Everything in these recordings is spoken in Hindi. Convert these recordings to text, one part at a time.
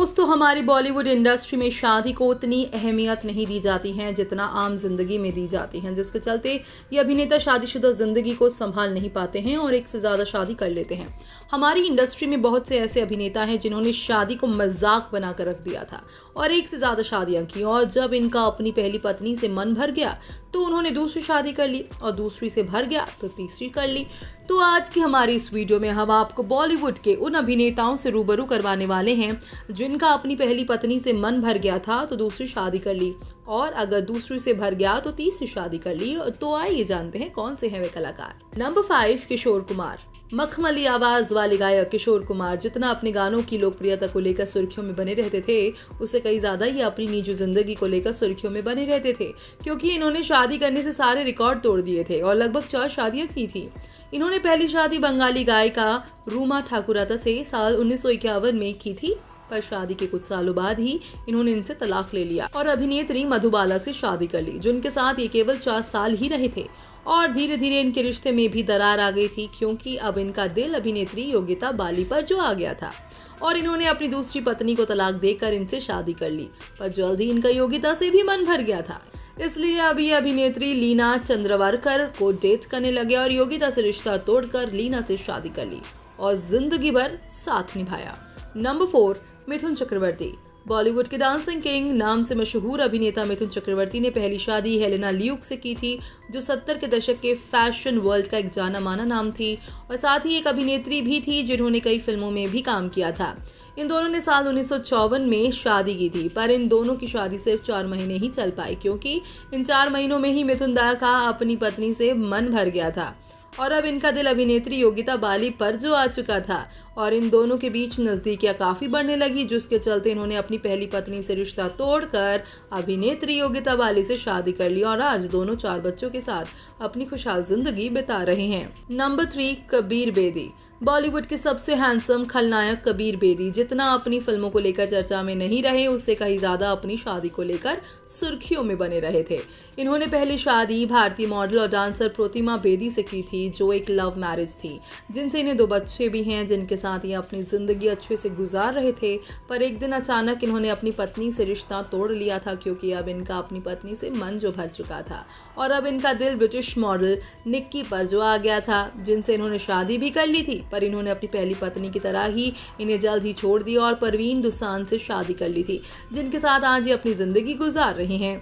दोस्तों, हमारी बॉलीवुड इंडस्ट्री में शादी को उतनी अहमियत नहीं दी जाती है जितना आम जिंदगी में दी जाती है, जिसके चलते ये अभिनेता शादीशुदा जिंदगी को संभाल नहीं पाते हैं और एक से ज्यादा शादी कर लेते हैं। हमारी इंडस्ट्री में बहुत से ऐसे अभिनेता हैं जिन्होंने शादी को मजाक बनाकर रख दिया था और एक से ज्यादा शादियां की, और जब इनका अपनी पहली पत्नी से मन भर गया तो उन्होंने दूसरी शादी कर ली और दूसरी से भर गया तो तीसरी कर ली। तो आज की हमारी इस वीडियो में हम आपको बॉलीवुड के उन अभिनेताओं से रूबरू करवाने वाले हैं जिनका अपनी पहली पत्नी से मन भर गया था तो दूसरी शादी कर ली, और अगर दूसरी से भर गया तो तीसरी शादी कर ली। तो आइए जानते हैं कौन से हैं वे कलाकार। नंबर 5, किशोर कुमार। मखमली आवाज वाले गायक किशोर कुमार जितना अपने गानों की लोकप्रियता को लेकर सुर्खियों में बने रहते थे, उससे कई ज्यादा ये अपनी निजी जिंदगी को लेकर सुर्खियों में बने रहते थे, क्योंकि इन्होंने शादी करने से सारे रिकॉर्ड तोड़ दिए थे और लगभग 4 शादियां की थी। इन्होंने पहली शादी बंगाली गायिका रूमा ठाकुराता से साल 1951 में की थी, पर शादी के कुछ सालों बाद ही इन्होंने इनसे तलाक ले लिया और अभिनेत्री मधुबाला से शादी कर ली, जिनके साथ ये केवल 4 साल ही रहे थे। और धीरे धीरे इनके रिश्ते में भी दरार आ गई थी, क्योंकि अब इनका दिल अभिनेत्री योगिता बाली पर जो आ गया था और इन्होंने अपनी दूसरी पत्नी को तलाक देकर इनसे शादी कर ली। पर जल्द ही इनका योगिता से भी मन भर गया था, इसलिए अब ये अभिनेत्री लीना चंद्रवारकर को डेट करने लगे और योगिता से रिश्ता तोड़कर लीना से शादी कर ली और जिंदगी भर साथ निभाया। नंबर 4, मिथुन चक्रवर्ती। बॉलीवुड के डांसिंग किंग नाम से मशहूर अभिनेता मिथुन चक्रवर्ती ने पहली शादी हेलेना ल्यूक से की थी, जो 70 के दशक के फैशन वर्ल्ड का एक जाना माना नाम थी और साथ ही एक अभिनेत्री भी थी जिन्होंने कई फिल्मों में भी काम किया था। इन दोनों ने साल 1954 में शादी की थी, पर इन दोनों की शादी सिर्फ 4 महीने ही चल पाई, क्योंकि इन 4 महीनों में ही मिथुन दा का अपनी पत्नी से मन भर गया था और अब इनका दिल अभिनेत्री योगिता बाली पर जो आ चुका था और इन दोनों के बीच नजदीकियां काफी बढ़ने लगी, जिसके चलते इन्होंने अपनी पहली पत्नी से रिश्ता तोड़कर अभिनेत्री योगिता बाली से शादी कर ली और आज दोनों 4 बच्चों के साथ अपनी खुशहाल जिंदगी बिता रहे हैं। नंबर 3, कबीर बेदी। बॉलीवुड के सबसे हैंडसम खलनायक कबीर बेदी जितना अपनी फिल्मों को लेकर चर्चा में नहीं रहे, उससे कहीं ज्यादा अपनी शादी को लेकर सुर्खियों में बने रहे थे। इन्होंने पहली शादी भारतीय मॉडल और डांसर प्रतिमा बेदी से की थी, जो एक लव मैरिज थी, जिनसे इन्हें 2 बच्चे भी हैं, जिनके साथ ये अपनी जिंदगी अच्छे से गुजार रहे थे। पर एक दिन अचानक इन्होंने अपनी पत्नी से रिश्ता तोड़ लिया था, क्योंकि अब इनका अपनी पत्नी से मन जो भर चुका था और अब इनका दिल ब्रिटिश मॉडल निक्की पर जो आ गया था, जिनसे इन्होंने शादी भी कर ली थी, पर इन्होंने अपनी पहली पत्नी की तरह ही इन्हें जल्द ही छोड़ दिया और परवीन दुसान से शादी कर ली थी, जिनके साथ आज ये अपनी जिंदगी गुजार रहे हैं।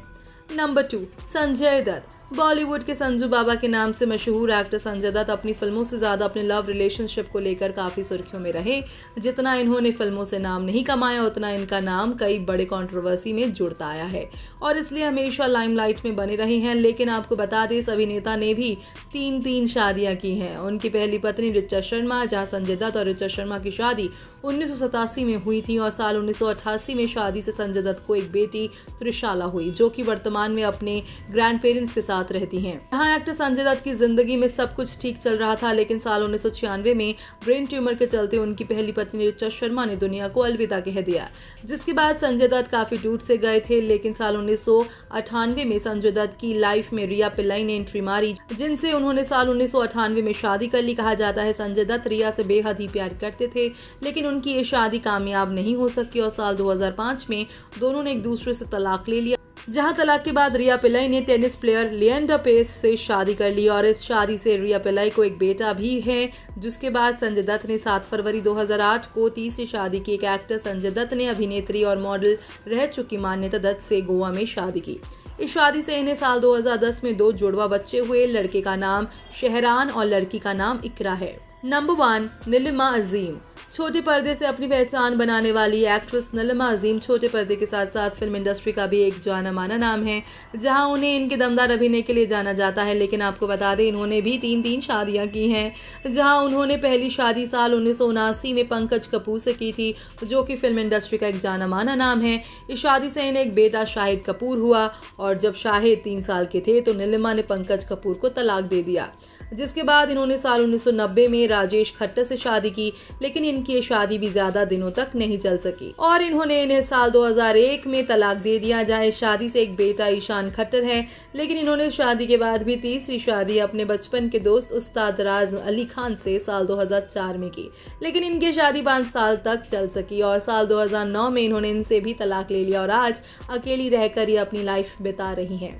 नंबर 2, संजय दत्त। बॉलीवुड के संजू बाबा के नाम से मशहूर एक्टर संजय दत्त अपनी फिल्मों से ज्यादा अपने लव रिलेशनशिप को लेकर काफी सुर्खियों में रहे। जितना इन्होंने फिल्मों से नाम नहीं कमाया, उतना इनका नाम कई बड़े कंट्रोवर्सी में जुड़ता आया है और इसलिए हमेशा लाइमलाइट में बने रहे हैं। लेकिन आपको बता दें, इस अभिनेता ने भी 3 शादियां की हैं। उनकी पहली पत्नी ऋचा शर्मा, जहाँ संजय दत्त और ऋचा शर्मा की शादी 1987 में हुई थी और साल 1988 में शादी से संजय दत्त को एक बेटी त्रिशाला हुई, जो कि वर्तमान में अपने ग्रैंड पेरेंट्स के साथ रहती हैं। यहाँ एक्टर संजय दत्त की जिंदगी में सब कुछ ठीक चल रहा था, लेकिन साल 1996 में ब्रेन ट्यूमर के चलते उनकी पहली पत्नी ऋचा शर्मा ने दुनिया को अलविदा कह दिया, जिसके बाद संजय दत्त काफी टूट से गए थे। लेकिन साल 1998 में संजय दत्त की लाइफ में रिया पिल्लाई ने एंट्री मारी, जिनसे उन्होंने साल 1998 में शादी कर ली। कहा जाता है संजय दत्त रिया से बेहद ही प्यार करते थे, लेकिन उनकी ये शादी कामयाब नहीं हो सकी और साल 2005 में दोनों ने एक दूसरे से तलाक ले लिया, जहां तलाक के बाद रिया पिल्लाई ने टेनिस प्लेयर लिएंडर पेस से शादी कर ली और इस शादी से रिया पिल्लाई को एक बेटा भी है। जिसके बाद संजय दत्त ने 7 फरवरी 2008 को तीसरी शादी की। एक एक्टर संजय दत्त ने अभिनेत्री और मॉडल रह चुकी मान्यता दत्त से गोवा में शादी की। इस शादी से इन्हें साल 2010 में 2 जुड़वा बच्चे हुए। लड़के का नाम शहरान और लड़की का नाम इकरा है। नंबर 1, नीलिमा अजीम। छोटे पर्दे से अपनी पहचान बनाने वाली एक्ट्रेस नीलिमा अजीम छोटे पर्दे के साथ साथ फिल्म इंडस्ट्री का भी एक जाना माना नाम है, जहां उन्हें इनके दमदार अभिनय के लिए जाना जाता है। लेकिन आपको बता दें, इन्होंने भी 3 शादियां की हैं, जहां उन्होंने पहली शादी साल 1979 में पंकज कपूर से की थी, जो कि फिल्म इंडस्ट्री का एक जाना माना नाम है। इस शादी से इन्हें एक बेटा शाहिद कपूर हुआ और जब शाहिद 3 साल के थे तो नीलिमा ने पंकज कपूर को तलाक दे दिया, जिसके बाद इन्होंने साल 1990 में राजेश खट्टर से शादी की, लेकिन इनकी ये शादी भी ज्यादा दिनों तक नहीं चल सकी और इन्हें साल 2001 में तलाक दे दिया। जाए शादी से एक बेटा ईशान खट्टर है, लेकिन इन्होंने शादी के बाद भी तीसरी शादी अपने बचपन के दोस्त उस्ताद राज अली खान से साल 2004 में की, लेकिन इनकी शादी 5 साल तक चल सकी और साल 2009 में इन्होंने इनसे भी तलाक ले लिया और आज अकेली रहकर ये अपनी लाइफ बिता रही हैं।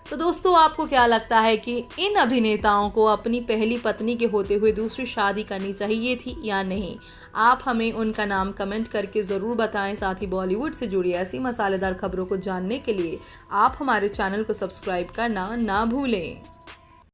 तो दोस्तों, आपको क्या लगता है कि इन अभिनेताओं को अपनी पहली पत्नी के होते हुए दूसरी शादी करनी चाहिए थी या नहीं? आप हमें उनका नाम कमेंट करके ज़रूर बताएं। साथ ही बॉलीवुड से जुड़ी ऐसी मसालेदार खबरों को जानने के लिए आप हमारे चैनल को सब्सक्राइब करना ना भूलें।